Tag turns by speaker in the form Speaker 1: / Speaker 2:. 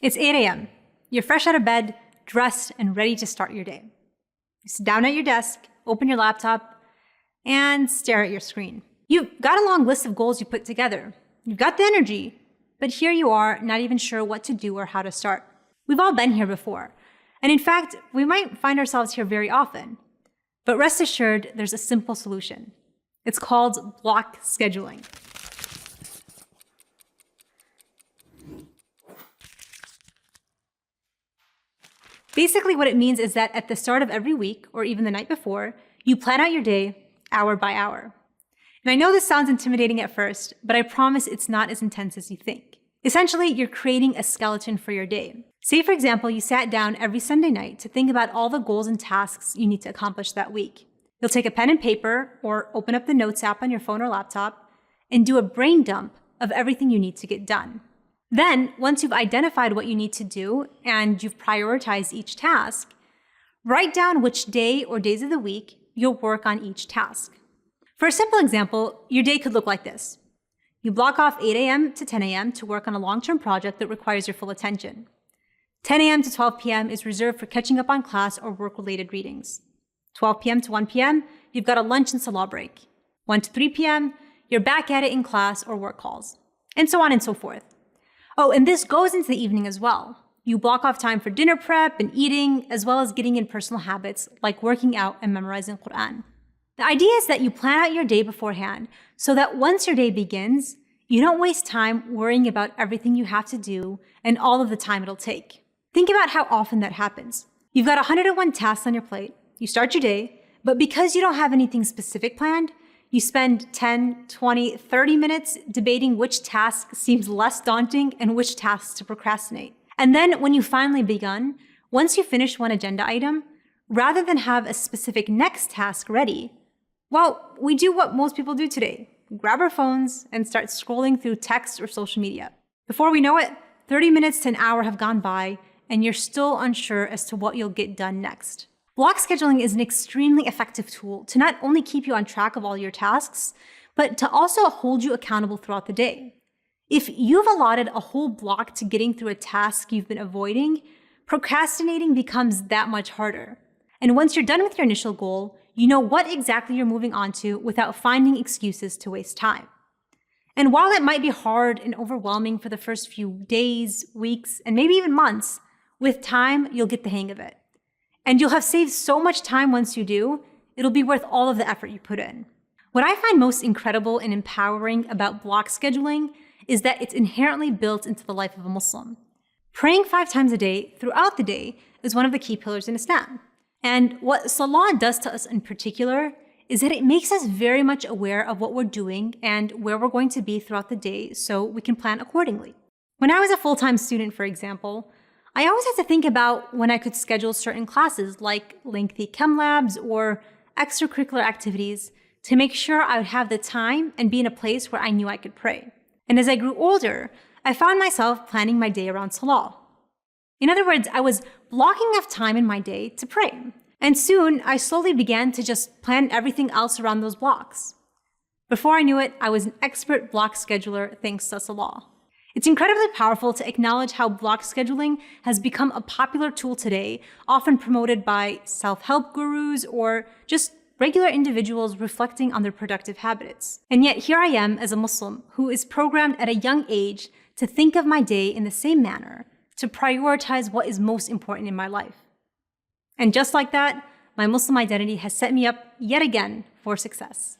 Speaker 1: It's 8 a.m. You're fresh out of bed, dressed, and ready to start your day. You sit down at your desk, open your laptop, and stare at your screen. You've got a long list of goals you put together. You've got the energy, but here you are, not even sure what to do or how to start. We've all been here before. And in fact, we might find ourselves here very often. But rest assured, there's a simple solution. It's called block scheduling. Basically, what it means is that at the start of every week, or even the night before, you plan out your day hour by hour. And I know this sounds intimidating at first, but I promise it's not as intense as you think. Essentially, you're creating a skeleton for your day. Say, for example, you sat down every Sunday night to think about all the goals and tasks you need to accomplish that week. You'll take a pen and paper or open up the Notes app on your phone or laptop and do a brain dump of everything you need to get done. Then, once you've identified what you need to do and you've prioritized each task, write down which day or days of the week you'll work on each task. For a simple example, your day could look like this. You block off 8 a.m. to 10 a.m. to work on a long-term project that requires your full attention. 10 a.m. to 12 p.m. is reserved for catching up on class or work-related readings. 12 p.m. to 1 p.m., you've got a lunch and salah break. 1 to 3 p.m., you're back at it in class or work calls, and so on and so forth. Oh, and this goes into the evening as well. You block off time for dinner prep and eating, as well as getting in personal habits like working out and memorizing Quran. The idea is that you plan out your day beforehand so that once your day begins, you don't waste time worrying about everything you have to do and all of the time it'll take. Think about how often that happens. You've got 101 tasks on your plate. You start your day, but because you don't have anything specific planned, you spend 10, 20, 30 minutes debating which task seems less daunting and which tasks to procrastinate. And then when you finally begun, once you finish one agenda item, rather than have a specific next task ready, well, we do what most people do today. Grab our phones and start scrolling through text or social media. Before we know it, 30 minutes to an hour have gone by and you're still unsure as to what you'll get done next. Block scheduling is an extremely effective tool to not only keep you on track of all your tasks, but to also hold you accountable throughout the day. If you've allotted a whole block to getting through a task you've been avoiding, procrastinating becomes that much harder. And once you're done with your initial goal, you know what exactly you're moving on to without finding excuses to waste time. And while it might be hard and overwhelming for the first few days, weeks, and maybe even months, with time, you'll get the hang of it. And you'll have saved so much time once you do, it'll be worth all of the effort you put in. What I find most incredible and empowering about block scheduling is that it's inherently built into the life of a Muslim. Praying 5 times a day throughout the day is one of the key pillars in Islam. And what Salah does to us in particular is that it makes us very much aware of what we're doing and where we're going to be throughout the day so we can plan accordingly. When I was a full-time student, for example, I always had to think about when I could schedule certain classes like lengthy chem labs or extracurricular activities to make sure I would have the time and be in a place where I knew I could pray. And as I grew older, I found myself planning my day around Salah. In other words, I was blocking off time in my day to pray. And soon, I slowly began to just plan everything else around those blocks. Before I knew it, I was an expert block scheduler thanks to Salah. It's incredibly powerful to acknowledge how block scheduling has become a popular tool today, often promoted by self-help gurus or just regular individuals reflecting on their productive habits. And yet here I am as a Muslim who is programmed at a young age to think of my day in the same manner, to prioritize what is most important in my life. And just like that, my Muslim identity has set me up yet again for success.